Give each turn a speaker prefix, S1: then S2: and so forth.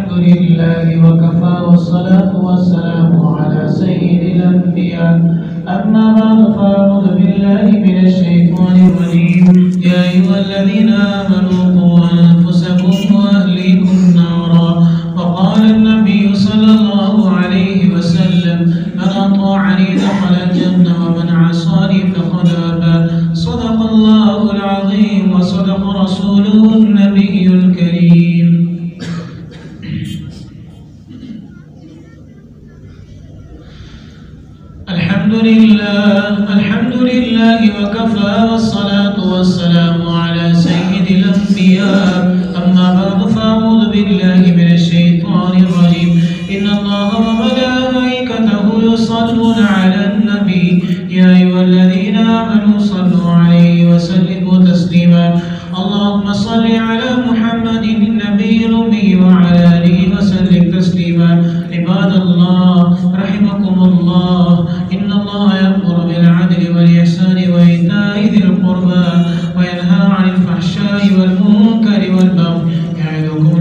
S1: الحمد لله وكفى والصلاة والسلام على سيد الأنبياء أما بعد فأعوذ بالله من الشيطان الرجيم يا أيها الذين آمنوا قوا أنفسكم وأهليكم نارا وقال النبي صلى الله عليه وسلم من أطاعني دخل الجنة ومن عصاني فقد أبى صدق الله العظيم وصدق رسوله النبي الكريم. الحمد لله وكفى والصلاة والسلام على سيد الأنبياء أما بعد فأعوذ بالله من الشيطان الرجيم إن الله وملائكته يصلون على النبي يا أيها الذين آمنوا صلوا عليه وسلموا تسليما اللهم صل على محمد النبي الأمي وعلى آله وسلم تسليما. عباد الله رحمكم الله إن الله يأمر بالعدل والإحسان وإيتاء ذي القربى وينهى عن الفحشاء والمنكر والبغي يعظكم